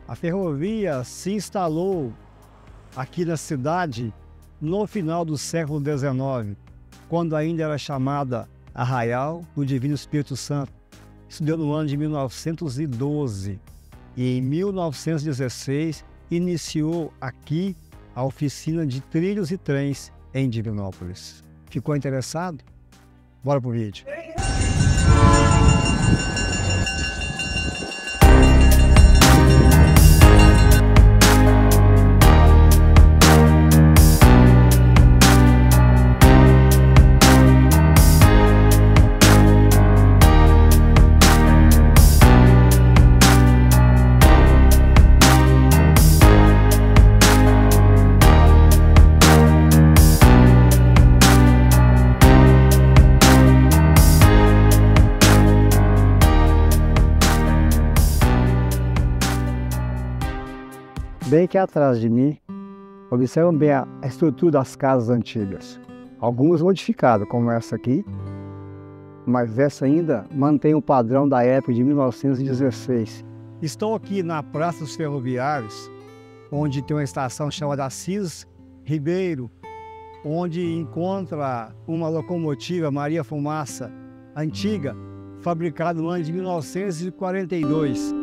A ferrovia se instalou aqui na cidade no final do século XIX, quando ainda era chamada Arraial do Divino Espírito Santo. Isso deu no ano de 1912. E em 1916 iniciou aqui a oficina de trilhos e trens em Divinópolis. Ficou interessado? Bora pro vídeo. Bem aqui atrás de mim, observam bem a estrutura das casas antigas. Algumas modificadas, como essa aqui, mas essa ainda mantém o padrão da época de 1916. Estou aqui na Praça dos Ferroviários, onde tem uma estação chamada Assis Ribeiro, onde encontra uma locomotiva Maria Fumaça, antiga, fabricada no ano de 1942.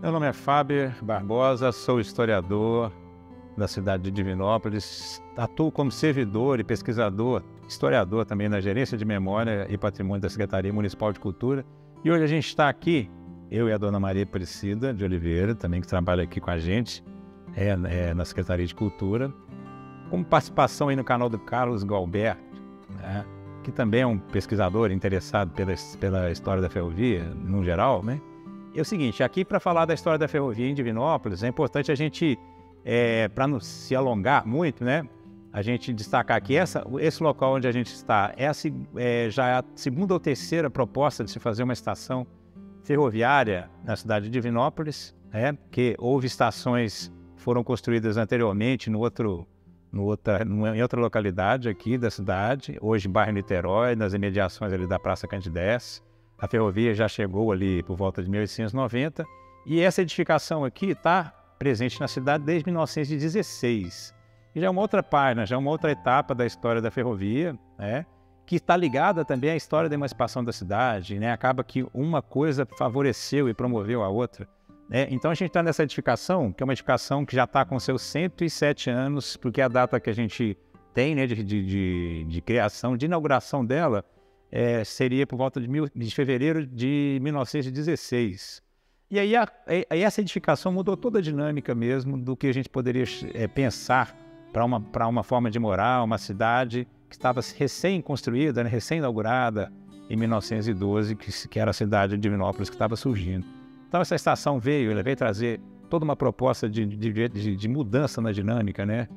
Meu nome é Fábio Barbosa, sou historiador da cidade de Divinópolis, atuo como servidor e pesquisador, historiador também na Gerência de Memória e Patrimônio da Secretaria Municipal de Cultura. E hoje a gente está aqui, eu e a dona Maria Aparecida de Oliveira, também que trabalha aqui com a gente, na Secretaria de Cultura, com participação aí no canal do Carlos Galberto, né, que também é um pesquisador interessado pela história da ferrovia, no geral, né? É o seguinte, aqui para falar da história da ferrovia em Divinópolis, é importante a gente, para não se alongar muito, né, a gente destacar que esse local onde a gente está já é a segunda ou terceira proposta de se fazer uma estação ferroviária na cidade de Divinópolis, porque houve estações que foram construídas anteriormente em outra localidade aqui da cidade, hoje bairro Niterói, nas imediações ali da Praça Candidez. A ferrovia já chegou ali por volta de 1890 e essa edificação aqui está presente na cidade desde 1916. E já é uma outra página, já é uma outra etapa da história da ferrovia, né, que está ligada também à história da emancipação da cidade, né? Acaba que uma coisa favoreceu e promoveu a outra, né? Então a gente está nessa edificação, que é uma edificação que já está com seus 107 anos, porque é a data que a gente tem, né, de criação, de inauguração dela, seria por volta de fevereiro de 1916. E aí essa edificação mudou toda a dinâmica mesmo do que a gente poderia pensar para uma forma de morar, uma cidade que estava recém-construída, né, recém-inaugurada em 1912, que era a cidade de Divinópolis que estava surgindo. Então essa estação veio trazer toda uma proposta de mudança na dinâmica, né,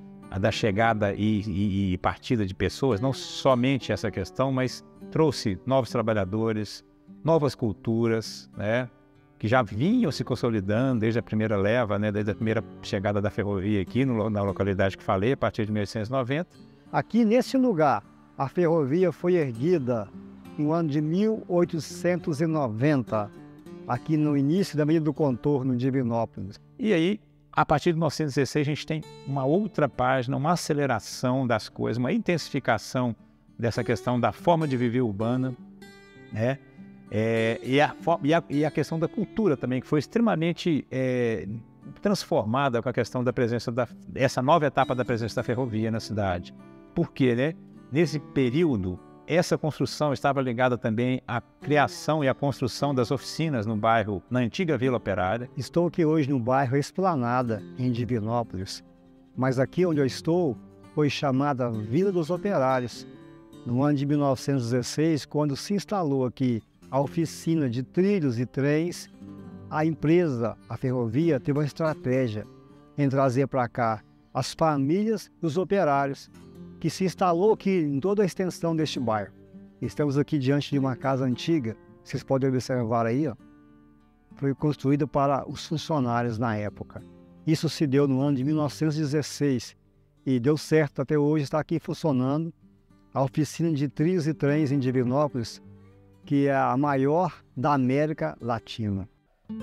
da chegada e partida de pessoas, não somente essa questão, mas trouxe novos trabalhadores, novas culturas, né, que já vinham se consolidando desde a primeira leva, né, desde a primeira chegada da ferrovia aqui na localidade que falei, a partir de 1890. Aqui nesse lugar, a ferrovia foi erguida no ano de 1890, aqui no início da Avenida do Contorno, em Divinópolis. E aí, a partir de 1916, a gente tem uma outra página, uma aceleração das coisas, uma intensificação dessa questão da forma de viver urbana, né? E a questão da cultura também, que foi extremamente transformada com a questão da presença essa nova etapa da presença da ferrovia na cidade. Por quê, né? Nesse período, essa construção estava ligada também à criação e à construção das oficinas no bairro, na antiga Vila Operária. Estou aqui hoje no bairro Esplanada, em Divinópolis, mas aqui onde eu estou foi chamada Vila dos Operários. No ano de 1916, quando se instalou aqui a oficina de trilhos e trens, a empresa, a ferrovia, teve uma estratégia em trazer para cá as famílias dos operários, que se instalou aqui em toda a extensão deste bairro. Estamos aqui diante de uma casa antiga, vocês podem observar aí, ó, foi construída para os funcionários na época. Isso se deu no ano de 1916 e deu certo até hoje, está aqui funcionando a oficina de trilhos e trens em Divinópolis, que é a maior da América Latina.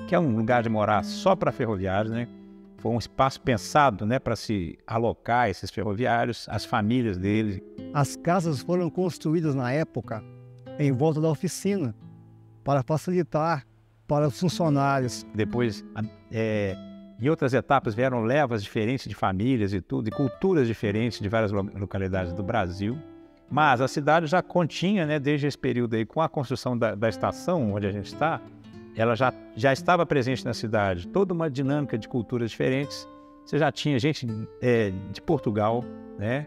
Que é um lugar de morar só para ferroviários, né? Foi um espaço pensado, né, para se alocar esses ferroviários, as famílias deles. As casas foram construídas na época em volta da oficina para facilitar para os funcionários. Depois, em outras etapas, vieram levas diferentes de famílias e tudo, e culturas diferentes de várias localidades do Brasil. Mas a cidade já continha, né, desde esse período aí, com a construção da estação onde a gente está, ela já estava presente na cidade, toda uma dinâmica de culturas diferentes. Você já tinha gente de Portugal, né,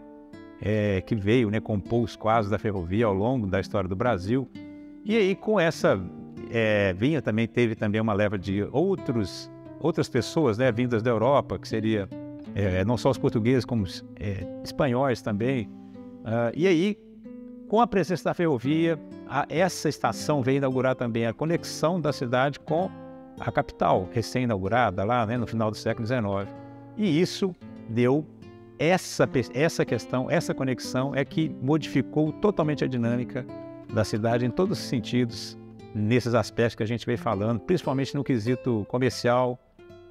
que veio, né, compor os quadros da ferrovia ao longo da história do Brasil. E aí, com essa teve também uma leva de outras pessoas, né, vindas da Europa, que seria não só os portugueses, como os espanhóis também. E aí, com a presença da ferrovia, essa estação veio inaugurar também a conexão da cidade com a capital, recém-inaugurada lá, né, no final do século XIX. E isso deu essa questão, essa conexão é que modificou totalmente a dinâmica da cidade em todos os sentidos, nesses aspectos que a gente veio falando, principalmente no quesito comercial,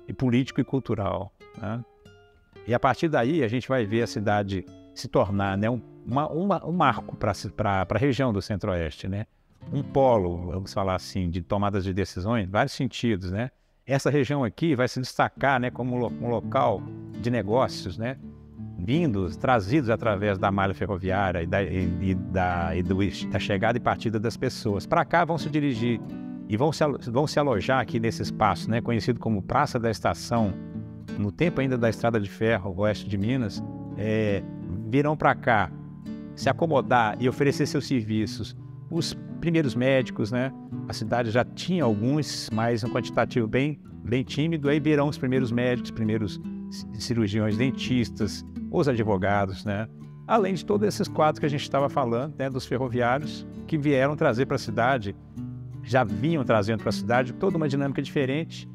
e político e cultural, né? E a partir daí a gente vai ver a cidade se tornar, né, um marco para a região do Centro-Oeste, né? Um polo, vamos falar assim, de tomadas de decisões, em vários sentidos, né? Essa região aqui vai se destacar, né, como um local de negócios, né, trazidos através da malha ferroviária da chegada e partida das pessoas. Para cá vão se dirigir e vão se alojar aqui nesse espaço, né, conhecido como Praça da Estação, no tempo ainda da Estrada de Ferro, oeste de Minas. Virão para cá se acomodar e oferecer seus serviços. Os primeiros médicos, né? A cidade já tinha alguns, mas um quantitativo bem tímido. Aí virão os primeiros médicos, primeiros cirurgiões, dentistas, os advogados, né? Além de todos esses quadros que a gente estava falando, né, dos ferroviários que vieram trazer para a cidade, já vinham trazendo para a cidade toda uma dinâmica diferente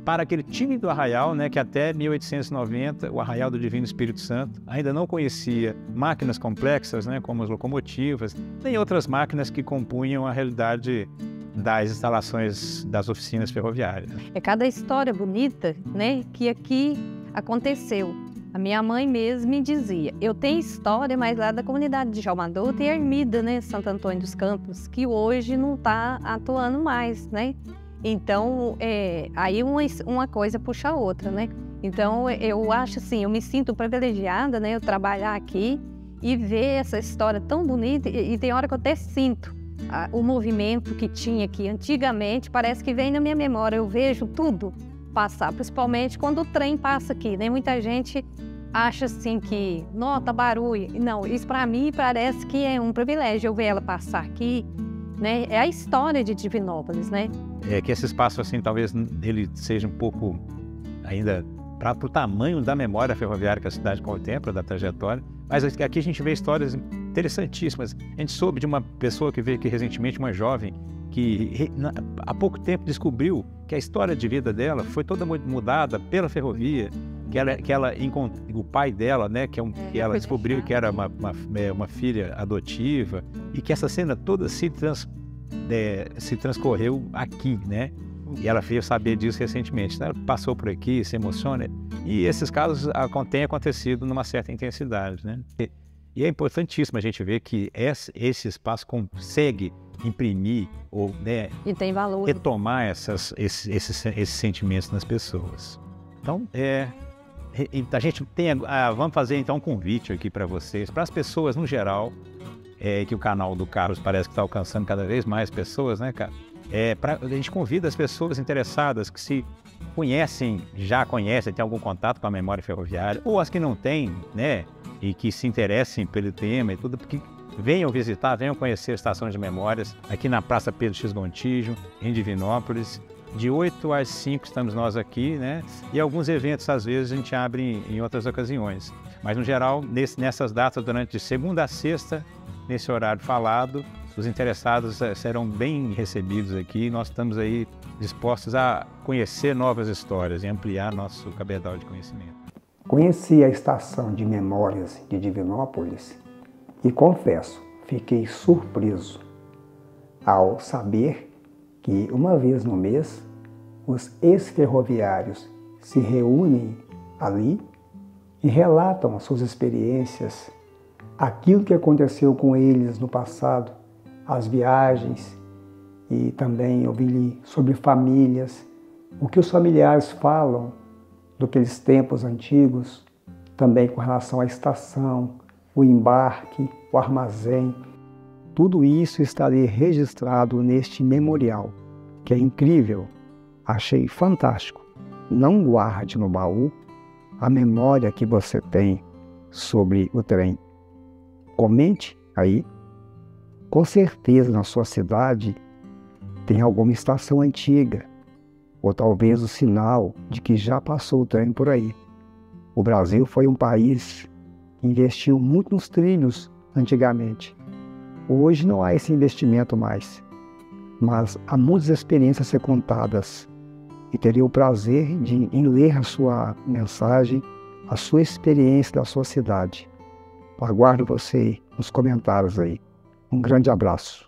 para aquele tímido arraial, né, que até 1890, o Arraial do Divino Espírito Santo, ainda não conhecia máquinas complexas, né, como as locomotivas, nem outras máquinas que compunham a realidade das instalações das oficinas ferroviárias. É cada história bonita, né, que aqui aconteceu. A minha mãe mesmo me dizia, eu tenho história, mas lá da comunidade de Jalmador tem a Ermida, né, Santo Antônio dos Campos, que hoje não está atuando mais, né? Então, aí uma coisa puxa a outra, né? Então, eu acho assim, eu me sinto privilegiada, né? Eu trabalhar aqui e ver essa história tão bonita e tem hora que eu até sinto o movimento que tinha aqui antigamente, parece que vem na minha memória, eu vejo tudo passar, principalmente quando o trem passa aqui, né? Muita gente acha assim que, nota barulho. Não, isso para mim parece que é um privilégio eu ver ela passar aqui, né? É a história de Divinópolis, né? Que esse espaço, assim, talvez ele seja um pouco ainda para o tamanho da memória ferroviária que a cidade contempla, da trajetória, mas aqui a gente vê histórias interessantíssimas. A gente soube de uma pessoa que veio aqui recentemente, uma jovem, que há pouco tempo descobriu que a história de vida dela foi toda mudada pela ferrovia, o pai dela, né, que ela descobriu que era uma filha adotiva, e que essa cena toda se transcorreu aqui, né? E ela veio saber disso recentemente. Ela passou por aqui, se emociona. E esses casos têm acontecido numa certa intensidade, né? E é importantíssimo a gente ver que esse espaço consegue imprimir ou, né, e tem valor, retomar esses sentimentos nas pessoas. Então, a gente vamos fazer então um convite aqui para vocês, para as pessoas no geral, que o canal do Carlos parece que está alcançando cada vez mais pessoas, né, cara? A gente convida as pessoas interessadas que já conhecem, têm algum contato com a memória ferroviária, ou as que não têm, né, e que se interessem pelo tema e tudo, porque venham visitar, venham conhecer a Estação de Memórias, aqui na Praça Pedro X Gontijo, em Divinópolis. De 8 às 5 estamos nós aqui, né? E alguns eventos, às vezes, a gente abre em outras ocasiões. Mas, no geral, nessas datas, de segunda a sexta, nesse horário falado, os interessados serão bem recebidos aqui. Nós estamos aí dispostos a conhecer novas histórias e ampliar nosso cabedal de conhecimento. Conheci a estação de memórias de Divinópolis e confesso, fiquei surpreso ao saber que uma vez no mês os ex-ferroviários se reúnem ali e relatam as suas experiências, aquilo que aconteceu com eles no passado, as viagens, e também ouvi sobre famílias, o que os familiares falam daqueles tempos antigos, também com relação à estação, o embarque, o armazém. Tudo isso está ali registrado neste memorial, que é incrível. Achei fantástico. Não guarde no baú a memória que você tem sobre o trem. Comente aí. Com certeza na sua cidade tem alguma estação antiga, ou talvez o sinal de que já passou o trem por aí. O Brasil foi um país que investiu muito nos trilhos antigamente. Hoje não há esse investimento mais, mas há muitas experiências a ser contadas e teria o prazer em ler a sua mensagem, a sua experiência da sua cidade. Aguardo você nos comentários aí. Um grande abraço.